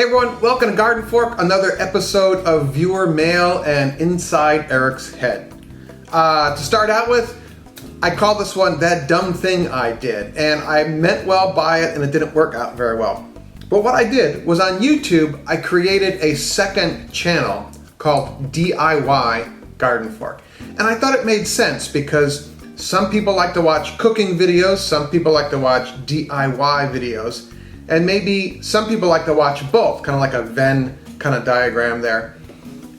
Hey everyone, welcome to GardenFork, another episode of viewer mail and Inside Eric's Head. To start out with, I call this one That Dumb Thing I Did, and I meant well by it and it didn't work out very well. But what I did was on YouTube, I created a second channel called DIY GardenFork. And I thought it made sense because some people like to watch cooking videos, some people like to watch DIY videos, and maybe some people like to watch both, kind of like a Venn kind of diagram there.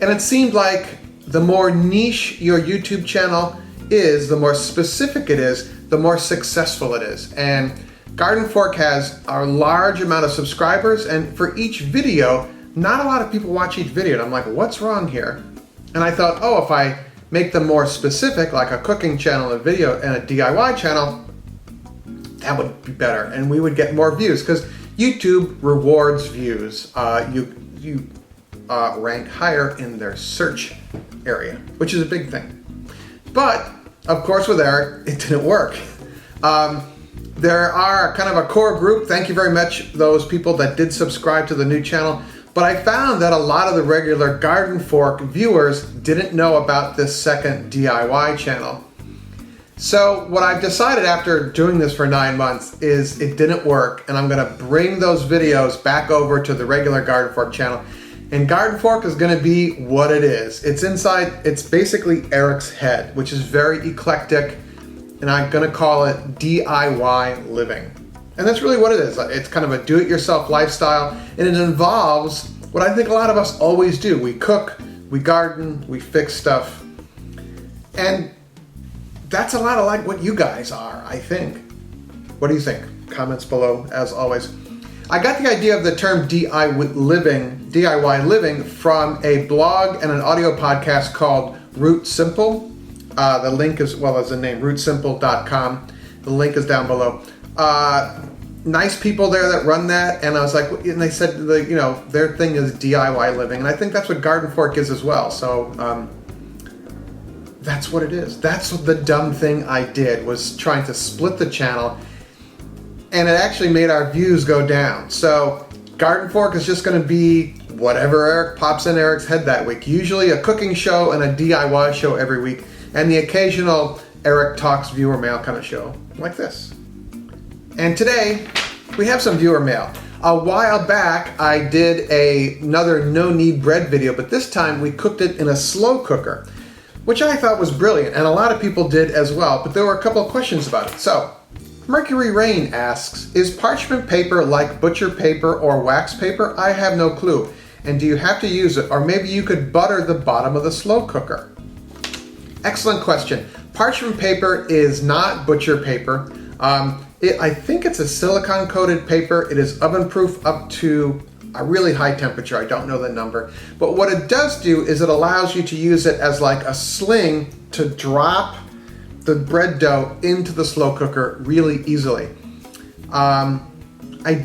And it seemed like the more niche your YouTube channel is, the more specific it is, the more successful it is. And GardenFork has a large amount of subscribers, and for each video, not a lot of people watch each video. And I'm like, what's wrong here? And I thought, oh, if I make them more specific, like a cooking channel, a video, and a DIY channel, that would be better, and we would get more views, because YouTube rewards views. You rank higher in their search area, which is a big thing. But, of course, with Eric, it didn't work. There are kind of a core group, thank you very much, those people that did subscribe to the new channel, but I found that a lot of the regular GardenFork viewers didn't know about this second DIY channel. So what I've decided after doing this for 9 months is it didn't work, and I'm gonna bring those videos back over to the regular GardenFork channel. And GardenFork is gonna be what it is. It's basically Eric's head, which is very eclectic, and I'm gonna call it DIY living. And that's really what it is. It's kind of a do-it-yourself lifestyle, and it involves what I think a lot of us always do. We cook, we garden, we fix stuff, and that's a lot of like what you guys are, I think. What do you think? Comments below, as always. I got the idea of the term DIY living from a blog and an audio podcast called Root Simple. The link is, well, as the name, rootsimple.com. The link is down below. Nice people there that run that, and I was like, and they said, their thing is DIY living, and I think that's what GardenFork is as well. So, that's what it is. That's what the dumb thing I did, was trying to split the channel, and it actually made our views go down. So GardenFork is just going to be whatever Eric pops in Eric's head that week. Usually a cooking show and a DIY show every week, and the occasional Eric Talks viewer mail kind of show like this. And today we have some viewer mail. A while back I did another no-knead bread video, but this time we cooked it in a slow cooker, which I thought was brilliant, and a lot of people did as well, but there were a couple of questions about it. So, Mercury Rain asks, is parchment paper like butcher paper or wax paper? I have no clue. And do you have to use it? Or maybe you could butter the bottom of the slow cooker. Excellent question. Parchment paper is not butcher paper. I think it's a silicone-coated paper. It is oven-proof up to a really high temperature. I don't know the number. But what it does do is it allows you to use it as like a sling to drop the bread dough into the slow cooker really easily. I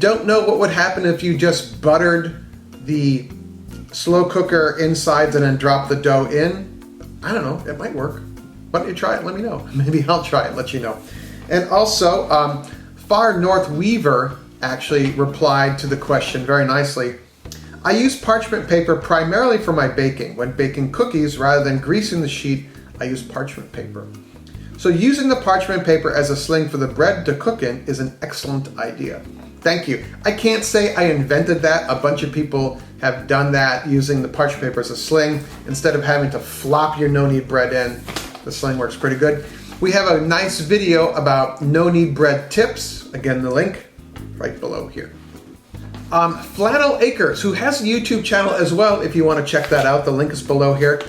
don't know what would happen if you just buttered the slow cooker insides and then dropped the dough in. I don't know, it might work. Why don't you try it? Let me know. Maybe I'll try it, let you know. And also, Far North Weaver actually replied to the question very nicely. I use parchment paper primarily for my baking. When baking cookies, rather than greasing the sheet, I use parchment paper. So using the parchment paper as a sling for the bread to cook in is an excellent idea. Thank you. I can't say I invented that. A bunch of people have done that, using the parchment paper as a sling. Instead of having to flop your no-knead bread in, the sling works pretty good. We have a nice video about no-knead bread tips. Again, the link right below here. Flannel Acres, who has a YouTube channel as well, if you want to check that out, the link is below here.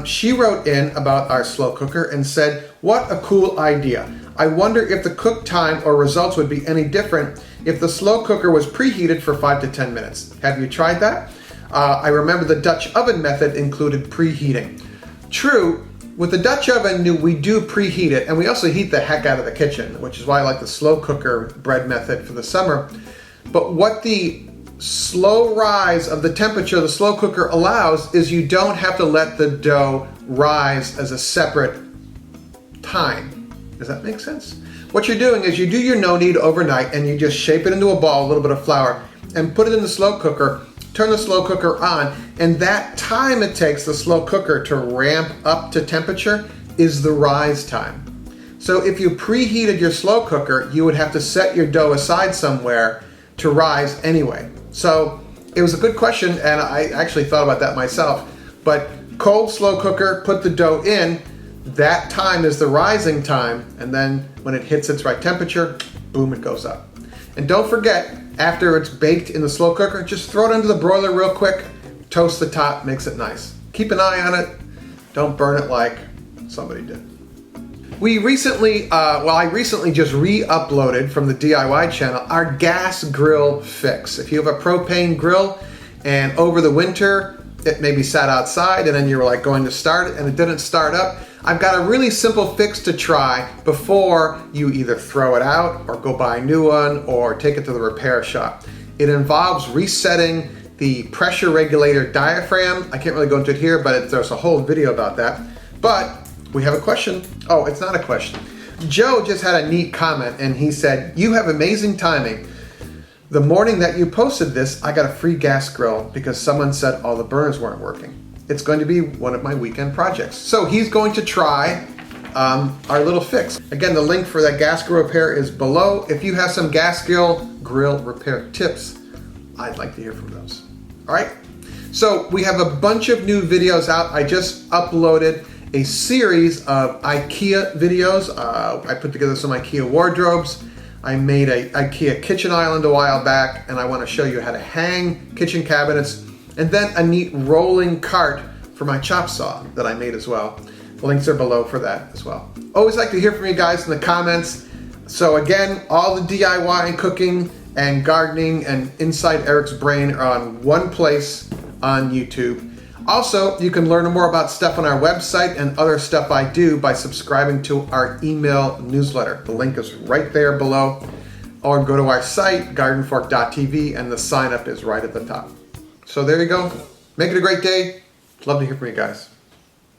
She wrote in about our slow cooker and said, what a cool idea. I wonder if the cook time or results would be any different if the slow cooker was preheated for 5 to 10 minutes. Have you tried that? I remember the Dutch oven method included preheating. True, with the Dutch oven, we do preheat it, and we also heat the heck out of the kitchen, which is why I like the slow cooker bread method for the summer. But what the slow rise of the temperature of the slow cooker allows is you don't have to let the dough rise as a separate time. Does that make sense? What you're doing is you do your no knead overnight and you just shape it into a ball, a little bit of flour, and put it in the slow cooker, turn the slow cooker on, and that time it takes the slow cooker to ramp up to temperature is the rise time. So if you preheated your slow cooker, you would have to set your dough aside somewhere to rise anyway. So it was a good question, and I actually thought about that myself. But cold slow cooker, put the dough in, that time is the rising time, and then when it hits its right temperature, boom, it goes up. And don't forget, after it's baked in the slow cooker, just throw it under the broiler real quick, toast the top, makes it nice. Keep an eye on it, don't burn it like somebody did. I recently just re-uploaded from the DIY channel our gas grill fix. If you have a propane grill and over the winter it maybe sat outside and then you were like going to start it and it didn't start up, I've got a really simple fix to try before you either throw it out or go buy a new one or take it to the repair shop. It involves resetting the pressure regulator diaphragm. I can't really go into it here, but there's a whole video about that. But we have a question. Oh, it's not a question. Joe just had a neat comment and he said, "You have amazing timing. The morning that you posted this, I got a free gas grill because someone said all the burners weren't working. It's going to be one of my weekend projects." So he's going to try our little fix. Again, the link for that gas grill repair is below. If you have some gas grill repair tips, I'd like to hear from those. All right. So we have a bunch of new videos out. I just uploaded a series of IKEA videos. I put together some IKEA wardrobes. I made a IKEA kitchen island a while back, and I want to show you how to hang kitchen cabinets, and then a neat rolling cart for my chop saw that I made as well. The links are below for that as well. Always like to hear from you guys in the comments. So again, all the DIY and cooking and gardening and Inside Eric's Brain are on one place on YouTube. Also, you can learn more about stuff on our website and other stuff I do by subscribing to our email newsletter. The link is right there below. Or go to our site, GardenFork.tv, and the sign up is right at the top. So there you go. Make it a great day. Love to hear from you guys.